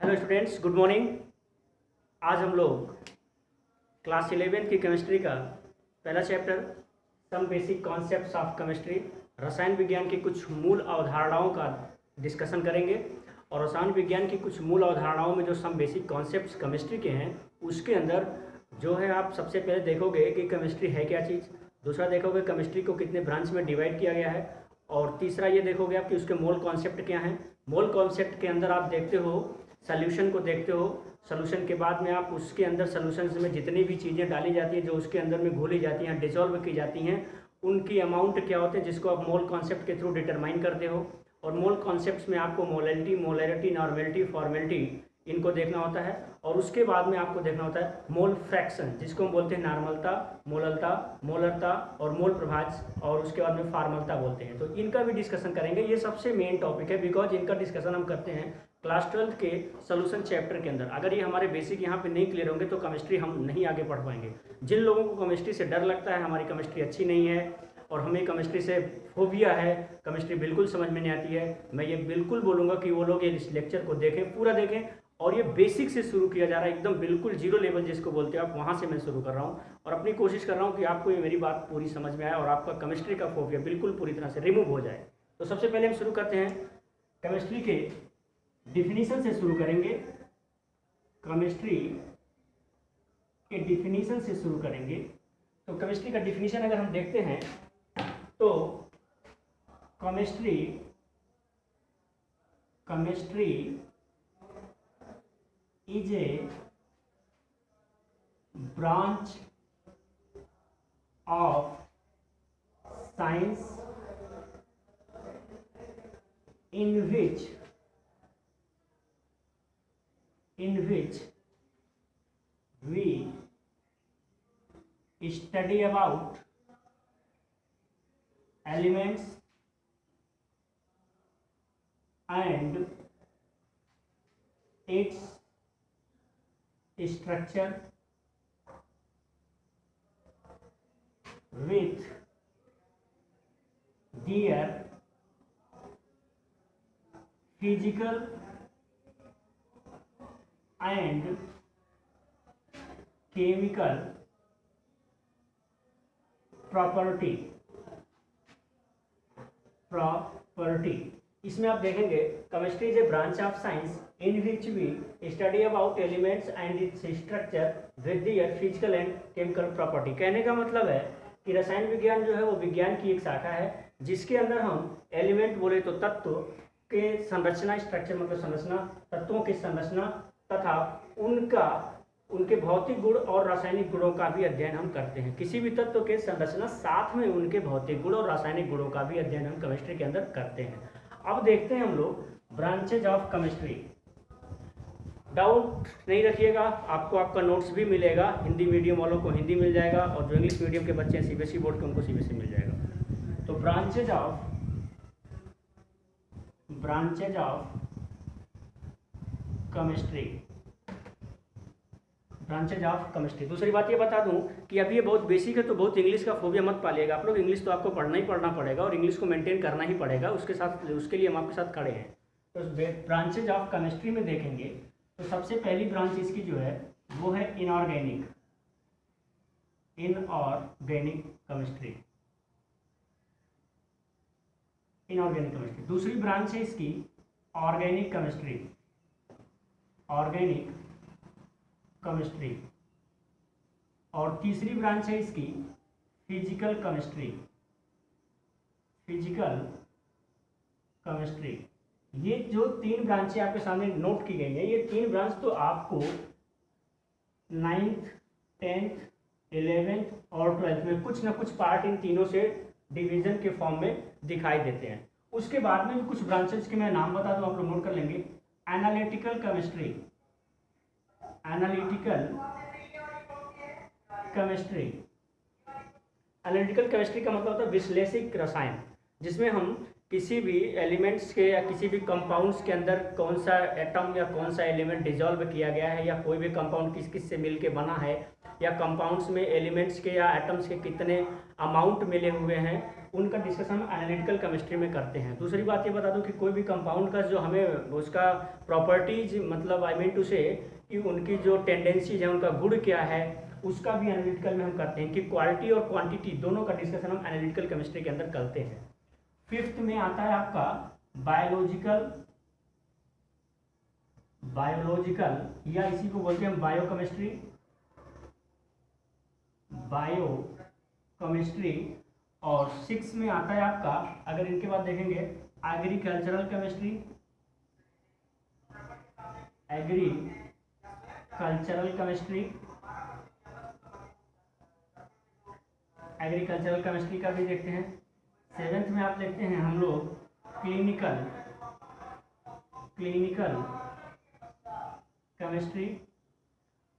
Hello students, good morning. आज हम लोग क्लास 11 की केमिस्ट्री का पहला chapter some basic concepts of chemistry, रसायन विज्ञान की कुछ मूल अवधारणाओं का डिस्कशन करेंगे। और रसायन विज्ञान की कुछ मूल अवधारणाओं में जो सम बेसिक कॉन्सेप्ट्स केमिस्ट्री के हैं, उसके अंदर जो है आप सबसे पहले देखोगे कि केमिस्ट्री है क्या चीज़। दूसरा देखोगे केमिस्ट्री को कितने ब्रांच में डिवाइड किया गया है। और तीसरा ये देखोगे आप कि उसके मोल कॉन्सेप्ट क्या हैं। मोल कॉन्सेप्ट के अंदर आप देखते हो सॉल्यूशन को देखते हो। सॉल्यूशन के बाद में आप उसके अंदर सॉल्यूशन में जितनी भी चीज़ें डाली जाती हैं, जो उसके अंदर में घोली जाती हैं, डिसॉल्व की जाती हैं, उनकी अमाउंट क्या होते हैं, जिसको आप मोल कॉन्सेप्ट के थ्रू डिटरमाइन करते हो। और मोल कॉन्सेप्ट्स में आपको मोलैलिटी, मोलैरिटी, नॉर्मेलिटी, फॉर्मेलिटी इनको देखना होता है। और उसके बाद में आपको देखना होता है मोल फ्रैक्शन, जिसको हम बोलते हैं नॉर्मलता, मोललता, मोलरता और मोल प्रभाज, और उसके बाद में फार्मलता बोलते हैं। तो इनका भी डिस्कशन करेंगे। ये सबसे मेन टॉपिक है, बिकॉज इनका डिस्कशन हम करते हैं क्लास 12 के सोल्यूशन चैप्टर के अंदर। अगर ये हमारे बेसिक यहाँ पे नहीं क्लियर होंगे तो केमिस्ट्री हम नहीं आगे पढ़ पाएंगे। जिन लोगों को केमिस्ट्री से डर लगता है, हमारी केमिस्ट्री अच्छी नहीं है और हमें केमिस्ट्री से फोबिया है, केमिस्ट्री बिल्कुल समझ में नहीं आती है, मैं ये बिल्कुल बोलूँगा कि वो लोग इस लेक्चर को देखें, पूरा देखें। और ये बेसिक से शुरू किया जा रहा है, एकदम बिल्कुल जीरो लेवल जिसको बोलते हैं आप, वहाँ से मैं शुरू कर रहा हूँ। और अपनी कोशिश कर रहा हूँ कि आपको ये मेरी बात पूरी समझ में आए और आपका केमिस्ट्री का फोबिया बिल्कुल पूरी तरह से रिमूव हो जाए। तो सबसे पहले हम शुरू करते हैं केमिस्ट्री के डिफिनीशन से शुरू करेंगे। केमिस्ट्री के डिफिनीशन से शुरू करेंगे। तो केमिस्ट्री का डिफिनीशन अगर हम देखते हैं तो chemistry is a branch of science in which we study about elements and its structure with their physical and chemical property। इसमें आप देखेंगे chemistry is a branch of science in which we study about elements and its structure with their physical and chemical property. कहने का मतलब है कि रसायन विज्ञान जो है वो विज्ञान की एक शाखा है जिसके अंदर हम एलिमेंट बोले तो तत्व के संरचना, स्ट्रक्चर मतलब संरचना, तत्वों की संरचना तथा उनके भौतिक गुण और रासायनिक गुणों का भी अध्ययन हम करते हैं। किसी भी तत्व के संरचना साथ में उनके भौतिक गुण और रासायनिक गुणों का भी अध्ययन हम केमिस्ट्री के अंदर करते हैं। अब देखते हैं हम लोग ब्रांचेज ऑफ केमिस्ट्री। डाउट नहीं रखिएगा, आपको आपका नोट्स भी मिलेगा। हिंदी मीडियम वालों को हिंदी मिल जाएगा और जो इंग्लिश मीडियम के बच्चे हैं सीबीएसई बोर्ड के, उनको सीबीएसई मिल जाएगा। तो ब्रांचेज ऑफ केमिस्ट्री। दूसरी बात ये बता दूं कि अभी ये बहुत बेसिक है, तो बहुत इंग्लिश का फोबिया मत पालिएगा आप लोग। इंग्लिश तो आपको पढ़ना ही पढ़ना पड़ेगा और इंग्लिश को मेंटेन करना ही पड़ेगा, उसके लिए हम आपके साथ खड़े हैं। तो ब्रांचेज ऑफ केमिस्ट्री में देखेंगे तो सबसे पहली ब्रांच इसकी जो है वो है इनऑर्गेनिक केमिस्ट्री। दूसरी ब्रांच है इसकी ऑर्गेनिक केमिस्ट्री। और तीसरी ब्रांच है इसकी फिजिकल केमिस्ट्री। ये जो तीन ब्रांचें आपके सामने नोट की गई हैं, ये तीन ब्रांच तो आपको 9th, 10th, 11th और 12th में कुछ ना कुछ पार्ट इन तीनों से डिवीजन के फॉर्म में दिखाई देते हैं। उसके बाद में कुछ ब्रांचेस के मैं नाम बता दूं, आप लोग नोट कर लेंगे। एनालिटिकल केमिस्ट्री का मतलब होता है विश्लेषिक रसायन, जिसमें हम किसी भी एलिमेंट्स के या किसी भी कंपाउंड्स के अंदर कौन सा एटम या कौन सा एलिमेंट डिसॉल्व किया गया है, या कोई भी कंपाउंड किस किस से मिलके बना है, या कंपाउंड्स में एलिमेंट्स के या एटम्स के कितने अमाउंट मिले हुए हैं, उनका डिस्कशन हम एनालिटिकल केमिस्ट्री में करते हैं। दूसरी बात ये बता दूं कि कोई भी कंपाउंड का जो हमें उसका प्रॉपर्टीज, मतलब आई मीन टू से कि उनकी जो टेंडेंसीज है, उनका गुण क्या है, उसका भी एनालिटिकल में हम करते हैं। कि क्वालिटी और क्वांटिटी दोनों का डिस्कशन हम एनालिटिकल केमिस्ट्री के अंदर करते हैं। फिफ्थ में आता है आपका बायोलॉजिकल या इसी को बोलते हैं बायोकेमिस्ट्री, और 6 में आता है आपका, अगर इनके बाद देखेंगे, एग्रीकल्चरल केमिस्ट्री, का भी देखते हैं। 7th में आप देखते हैं हम लोग क्लिनिकल केमिस्ट्री।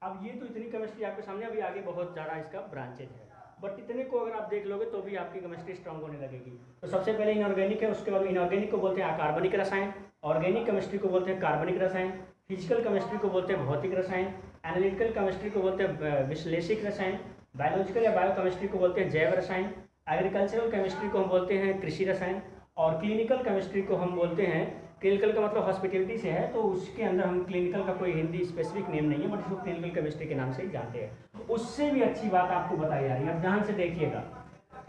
अब ये तो इतनी केमिस्ट्री आपके सामने, अभी आगे बहुत ज़्यादा इसका ब्रांचेज है, बट इतने को अगर आप देख लोगे तो भी आपकी केमिस्ट्री स्ट्रांग होने लगेगी। तो सबसे पहले इनऑर्गेनिक है, उसके बाद इनऑर्गेनिक को बोलते हैं अकार्बनिक रसायन, ऑर्गेनिक केमिस्ट्री को बोलते हैं कार्बनिक रसायन, फिजिकल केमिस्ट्री को बोलते हैं भौतिक रसायन, एनालिटिकल केमिस्ट्री को बोलते हैं विश्लेषिक रसायन, बायोलॉजिकल या बायोकेमिस्ट्री को बोलते हैं जैव रसायन, एग्रीकल्चरल केमिस्ट्री को हम बोलते हैं कृषि रसायन, और क्लिनिकल केमिस्ट्री को हम बोलते हैं, क्लिनिकल का मतलब हॉस्पिटलिटी से है, तो उसके अंदर हम क्लिनिकल का कोई हिंदी स्पेसिफिक नेम नहीं है, बट इसको क्लिनिकल केमिस्ट्री के नाम से ही जानते हैं। उससे भी अच्छी बात आपको बताई जा रही है, अब ध्यान से देखिएगा।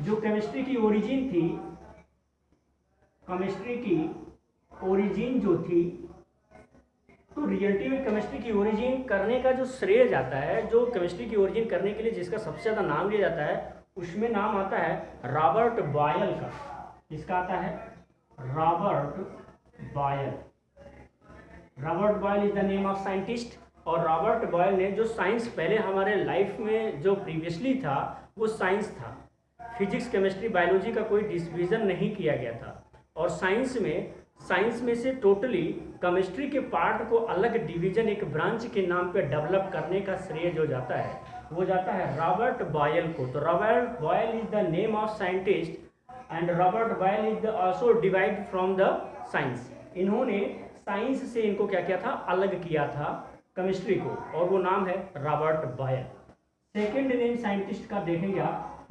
जो केमिस्ट्री की ओरिजिन थी, केमिस्ट्री की ओरिजिन जो थी, तो रियलिटी में केमिस्ट्री की ओरिजिन करने का जो श्रेय जाता है, जो केमिस्ट्री की ओरिजिन करने के लिए जिसका सबसे ज़्यादा नाम लिया जाता है, उसमें नाम आता है रॉबर्ट बॉयल का। किसका आता है? Robert Boyle is the name of scientist. और रॉबर्ट बॉयल ने जो साइंस पहले हमारे लाइफ में जो प्रीवियसली था, वो साइंस था। फिजिक्स, केमिस्ट्री, बायोलॉजी का कोई डिवीजन नहीं किया गया था। और साइंस में से टोटली केमिस्ट्री के पार्ट को अलग डिवीजन, एक ब्रांच के नाम पे डेवलप करने का श्रेय जो जाता है, वो जाता है रॉबर्ट बॉयल को। तो Robert Boyle is the name of scientist and Robert Boyle is also divide from the science. इन्होंने साइंस से इनको क्या किया था? अलग किया था केमिस्ट्री को, और वो नाम है Robert Boyle. Second name scientist का देखेंगे आप,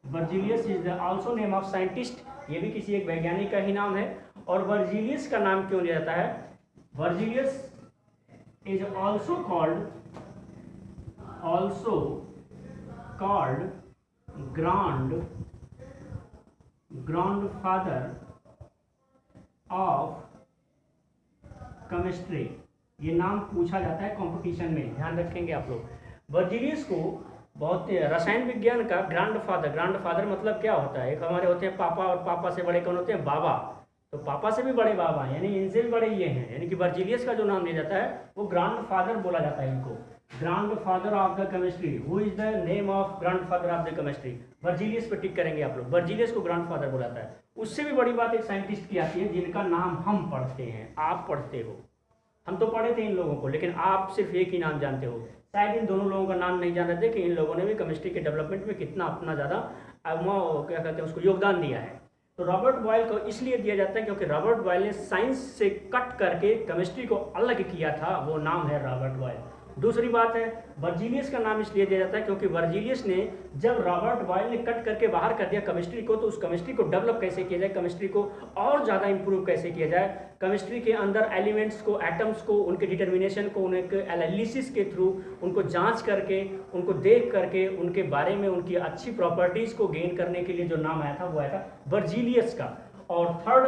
Berzelius is the also name of scientist. ये भी किसी एक वैज्ञानिक का ही नाम है। और बर्जीलियस का नाम क्यों लिया जाता है? Berzelius is also called grandfather of chemistry. ये नाम पूछा जाता है कंपटीशन में, ध्यान रखेंगे आप लोग। बर्जीलियस को बहुत रसायन विज्ञान का ग्रैंडफादर मतलब क्या होता है? एक हमारे होते हैं पापा, और पापा से बड़े कौन होते हैं? बाबा। तो पापा से भी बड़े बाबा हैं, यानी इनसे भी बड़े ये हैं। यानी कि बर्जीलियस का जो नाम लिया जाता है वो ग्रैंडफादर बोला जाता है इनको। Grandfather of the chemistry, who is the name of grandfather of the chemistry? Berzelius पे टिक करेंगे आप लोग। बर्जीलियस को ग्रैंडफादर बोला जाता है। उससे भी बड़ी बात एक साइंटिस्ट की आती है जिनका नाम हम पढ़ते हैं, आप पढ़ते हो। हम तो पढ़े थे इन लोगों को, लेकिन आप सिर्फ एक ही नाम जानते हो। शायद इन दोनों लोगों का नाम नहीं जान रहे थे कि इन लोगों ने भी केमिस्ट्री के डेवलपमेंट में कितना अपना ज़्यादा क्या कहते हैं उसको योगदान दिया है। तो रॉबर्ट बॉयल को इसलिए दिया जाता है क्योंकि रॉबर्ट बॉयल ने साइंस से कट करके केमिस्ट्री को अलग किया था, वो नाम है रॉबर्ट बॉयल। दूसरी बात है, बर्जीलियस का नाम इसलिए दिया जाता है क्योंकि बर्जीलियस ने जब रॉबर्ट बॉयल ने कट करके बाहर कर दिया केमिस्ट्री को, तो उस केमिस्ट्री को डेवलप कैसे किया जाए, केमिस्ट्री को और ज़्यादा इंप्रूव कैसे किया जाए, केमिस्ट्री के अंदर एलिमेंट्स को, एटम्स को, उनके डिटर्मिनेशन को, उनके एनालिसिस के थ्रू उनको जांच करके, उनको देख करके, उनके बारे में उनकी अच्छी प्रॉपर्टीज़ को गेन करने के लिए जो नाम आया था वो आया था बर्जीलियस का। और थर्ड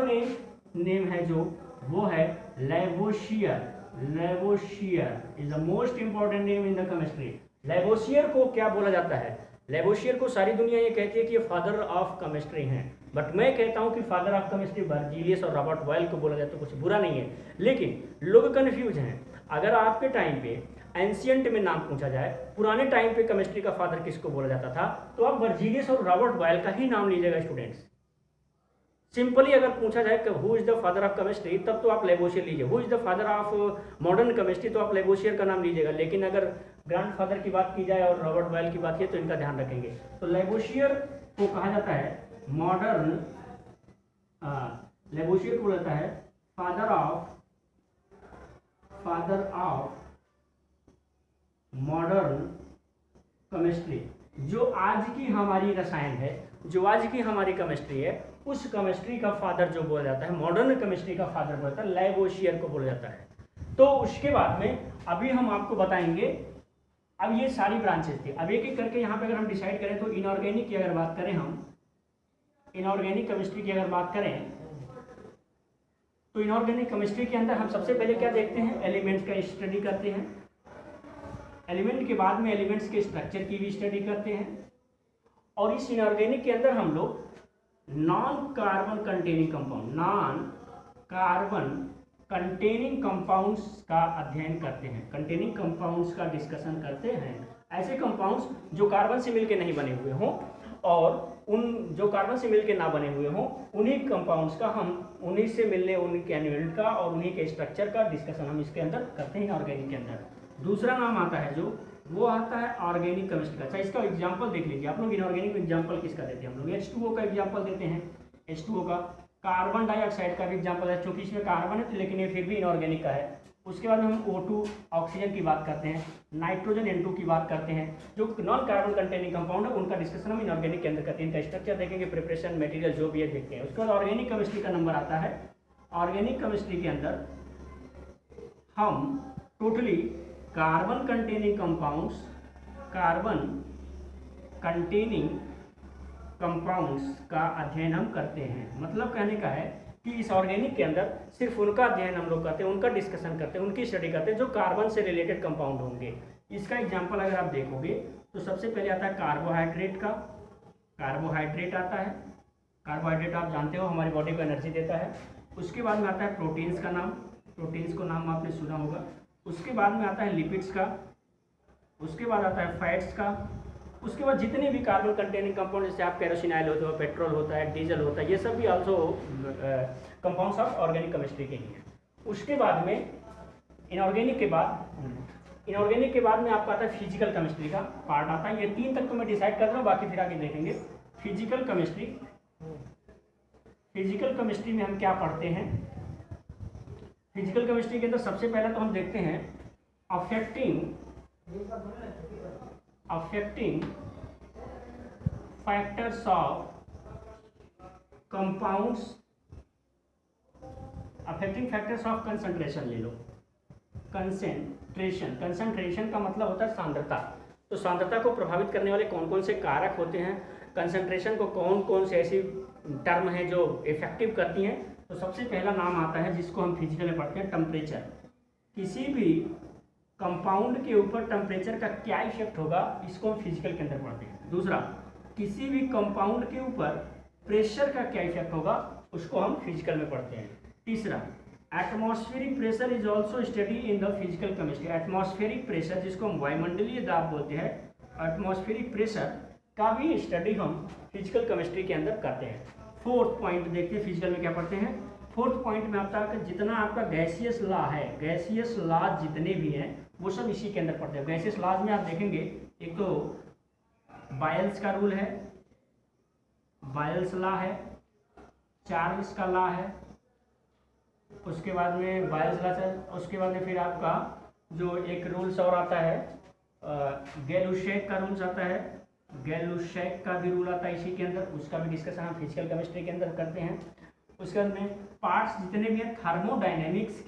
नेम है जो, वो है Lavoisier is the most important name in the chemistry. Lavoisier को क्या बोला जाता है? लेवोशियर को सारी दुनिया ये कहती है कि ये फादर ऑफ केमिस्ट्री हैं, बट मैं कहता हूँ कि फादर ऑफ केमिस्ट्री बर्जीलियस और रॉबर्ट बॉयल को बोला जाए तो कुछ बुरा नहीं है। लेकिन लोग कन्फ्यूज हैं। अगर आपके टाइम पे एंशियंट में नाम पूछा जाए, पुराने टाइम पे केमिस्ट्री का फादर किसको बोला जाता था, तो आप बर्जीलियस और रॉबर्ट बॉयल का ही नाम लीजिएगा स्टूडेंट्स। सिंपली अगर पूछा जाए कि who is the father of chemistry, तब तो आप लेवोशियर लीजिए। Who is the father of modern chemistry, तो आप लेवोशियर का नाम लीजिएगा। लेकिन अगर ग्रैंडफादर की बात की जाए और रॉबर्ट बॉयल की बात की तो इनका ध्यान रखेंगे। तो लेवोशियर को कहा जाता है मॉडर्न, लेवोशियर को बोला जाता है फादर ऑफ मॉडर्न केमिस्ट्री। जो आज की हमारी रसायन है, जो आज की हमारी केमिस्ट्री है, उस केमिस्ट्री का फादर जो बोला जाता है, मॉडर्न केमिस्ट्री का फादर बोला जाता है, लैवोशियर को बोला जाता है। तो उसके बाद में अभी हम आपको बताएंगे, अब ये सारी ब्रांचेस थी। अब एक एक करके यहाँ पे अगर हम डिसाइड करें तो इनऑर्गेनिक की अगर बात करें, हम इनऑर्गेनिक केमिस्ट्री की अगर बात करें तो इनऑर्गेनिक केमिस्ट्री के अंदर हम सबसे पहले क्या देखते हैं, एलिमेंट्स का स्टडी करते हैं। एलिमेंट के बाद में एलिमेंट्स के स्ट्रक्चर की भी स्टडी करते हैं। और इस इनऑर्गेनिक के अंदर हम लोग non carbon containing compound, non carbon containing compounds का अध्ययन करते हैं, कंटेनिंग कंपाउंड्स का डिस्कशन करते हैं। ऐसे कंपाउंड्स जो कार्बन से मिलकर नहीं बने हुए हों और उन जो कार्बन से मिलकर ना बने हुए हों, उन्हीं कंपाउंड्स का हम उन्हीं से मिलने उनके एलिमेंट का और उन्हीं के स्ट्रक्चर का डिस्कशन हम इसके अंदर करते हैं ऑर्गेनिक के अंदर। दूसरा नाम आता है जो, वो आता है ऑर्गेनिक केमिस्ट्री का। अच्छा, इसका एग्जांपल देख लीजिए आप लोग। इनऑर्गेनिक एग्जांपल किसका देते हैं हम लोग? H2O का एग्जांपल देते हैं, H2O का। कार्बन डाइऑक्साइड का भी एग्जांपल है, क्योंकि इसमें कार्बन है लेकिन ये फिर भी इनऑर्गेनिक का है। उसके बाद हम O2 ऑक्सीजन की बात करते हैं, नाइट्रोजन N2 की बात करते हैं। जो नॉन कार्बन कंटेनिंग कंपाउंड है उनका डिस्कशन हम इनऑर्गेनिक के अंदर करते हैं। इनका स्ट्रक्चर देखेंगे, प्रिपरेशन, मटेरियल जो भी है देखते हैं। उसके बाद ऑर्गेनिक केमिस्ट्री का नंबर आता है। ऑर्गेनिक केमिस्ट्री के अंदर हम totally carbon containing compounds, carbon containing compounds का अध्ययन हम करते हैं। मतलब कहने का है कि इस ऑर्गेनिक के अंदर सिर्फ उनका अध्ययन हम लोग करते हैं, उनका डिस्कशन करते हैं, उनकी स्टडी करते हैं जो कार्बन से रिलेटेड कंपाउंड होंगे। इसका एग्जांपल अगर आप देखोगे तो सबसे पहले आता है कार्बोहाइड्रेट का। कार्बोहाइड्रेट आता है, कार्बोहाइड्रेट आप जानते हो हमारी बॉडी को एनर्जी देता है। उसके बाद में आता है प्रोटीन्स का नाम, प्रोटीन्स को नाम आपने सुना होगा। उसके बाद में आता है लिपिड्स का। उसके बाद आता है फैट्स का। उसके बाद जितने भी कार्बन कंटेनिंग कंपाउंड, जैसे आप केरोसिन ऑयल होते हो, पेट्रोल होता है, डीजल होता है, ये सब भी also compounds of organic chemistry के ही हैं। उसके बाद में इनऑर्गेनिक के बाद में आपका आता है फिजिकल केमिस्ट्री का पार्ट आता है। ये 3 तक तो मैं डिसाइड कर रहा हूँ, बाकी फिर आगे देखेंगे। फिजिकल केमिस्ट्री, फिजिकल केमिस्ट्री में हम क्या पढ़ते हैं? फिजिकल केमिस्ट्री के अंदर सबसे पहले तो हम देखते हैं affecting factors of compounds, affecting factors of concentration ले लो। कंसंट्रेशन का मतलब होता है सांद्रता। तो सांद्रता को प्रभावित करने वाले कौन कौन से कारक होते हैं, कंसंट्रेशन को कौन कौन से ऐसी टर्म हैं जो इफेक्टिव करती हैं। तो सबसे पहला नाम आता है जिसको हम फिजिकल में पढ़ते हैं, टेम्परेचर। किसी भी कंपाउंड के ऊपर टेम्परेचर का क्या इफेक्ट होगा, इसको हम फिजिकल के अंदर पढ़ते हैं। दूसरा, किसी भी कंपाउंड के ऊपर प्रेशर का क्या इफेक्ट होगा, उसको हम फिजिकल में पढ़ते हैं। तीसरा, atmospheric pressure is also study in the physical chemistry. Atmospheric pressure जिसको हम वायुमंडलीय दाब बोलते हैं, एटमॉस्फेरिक प्रेशर का भी स्टडी हम फिजिकल केमिस्ट्री के अंदर करते हैं। फोर्थ पॉइंट देखते हैं फिजिकल में क्या पढ़ते हैं। फोर्थ पॉइंट में आता है जितना आपका गैसियस लॉ है, गैसियस लॉ जितने भी हैं वो सब इसी के अंदर पढ़ते हैं। गैसियस लॉज में आप देखेंगे, एक तो बायल्स का रूल है, बायल्स लॉ है, चार्ल्स का लॉ है, उसके बाद में बायल्स लॉ है। उसके बाद में फिर आपका जो एक रूल्स और आता है, गैलुशेक का रूल्स आता है, गैलुशेक का भी रूल आता है इसी के अंदर, उसका भी डिस्कशन हम फिजिकल केमिस्ट्री के अंदर करते हैं। उसके बाद में पार्ट्स जितने भी हैं थर्मोडायनेमिक्स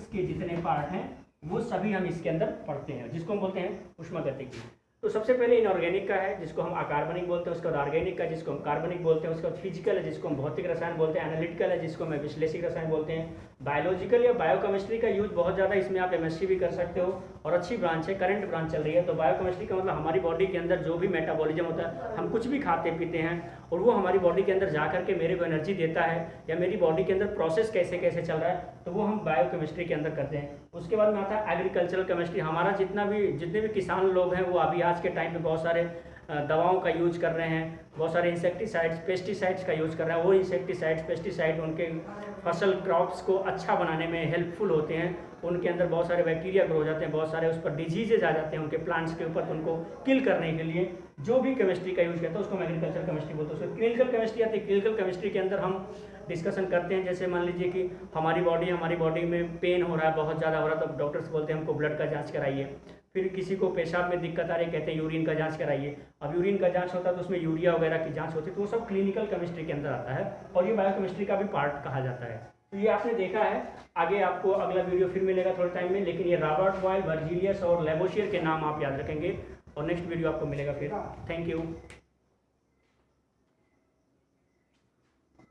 के जितने पार्ट हैं वो सभी हम इसके अंदर पढ़ते हैं, जिसको हम बोलते हैं ऊष्मागतिकी। तो सबसे पहले इनऑर्गेनिक का है जिसको हम अकार्बनिक बोलते हैं, उसके बाद ऑर्गेनिक का जिसको हम कार्बनिक बोलते हैं, उसके बाद फिजिकल है जिसको हम भौतिक रसायन बोलते हैं, एनालिटिकल है जिसको हम विश्लेषिक रसायन बोलते हैं, बायोलॉजिकल या बायोकेमिस्ट्री का यूज बहुत ज़्यादा, इसमें आप एमएससी भी कर सकते हो और अच्छी ब्रांच है, करंट ब्रांच चल रही है। तो बायोकेमिस्ट्री का मतलब हमारी बॉडी के अंदर जो भी मेटाबॉलिज्म होता है, हम कुछ भी खाते पीते हैं और वो हमारी बॉडी के अंदर जा करके मेरे को एनर्जी देता है या मेरी बॉडी के अंदर प्रोसेस कैसे कैसे चल रहा है, तो वो हम बायोकेमिस्ट्री के अंदर करते हैं। उसके बाद में आता है एग्रीकल्चरल केमिस्ट्री। हमारा जितने भी किसान लोग हैं वो अभी आज के टाइम पे बहुत सारे दवाओं का यूज कर रहे हैं, बहुत सारे इंसेक्टिसाइड्स, पेस्टिसाइड्स का यूज कर रहे हैं। वो इंसेक्टिसाइड्स, पेस्टिसाइड उनके फसल क्रॉप्स को अच्छा बनाने में हेल्पफुल होते हैं। उनके अंदर बहुत सारे बैक्टीरिया ग्रो हो जाते हैं, बहुत सारे उस पर डिजीजेज आ जाते हैं उनके प्लांट्स के ऊपर, तो उनको किल करने के लिए जो भी केमिस्ट्री का यूज करता है उसको हम एग्रीकल्चर केमिस्ट्री बोलते हैं। उसको क्लिनिकल केमिस्ट्री आती है। क्लिनिकल केमिस्ट्री के अंदर हम डिस्कशन करते हैं, जैसे मान लीजिए कि हमारी बॉडी में पेन हो रहा है, बहुत ज़्यादा हो रहा है, तो डॉक्टर्स बोलते हैं हमको ब्लड का जांच कराइए। फिर किसी को पेशाब में दिक्कत आ रही, कहते हैं यूरिन का जांच कराइए। अब यूरिन का जांच होता है तो उसमें यूरिया वगैरह की जांच होती है, तो वो सब क्लिनिकल केमिस्ट्री के अंदर आता है और ये बायोकेमिस्ट्री का भी पार्ट कहा जाता है। तो ये आपने देखा है। आगे आपको अगला वीडियो फिर मिलेगा थोड़े टाइम में, लेकिन ये रॉबर्ट बॉयल, वर्जीलियस और लेवोशियर के नाम आप याद रखेंगे और नेक्स्ट वीडियो आपको मिलेगा फिर। Thank you.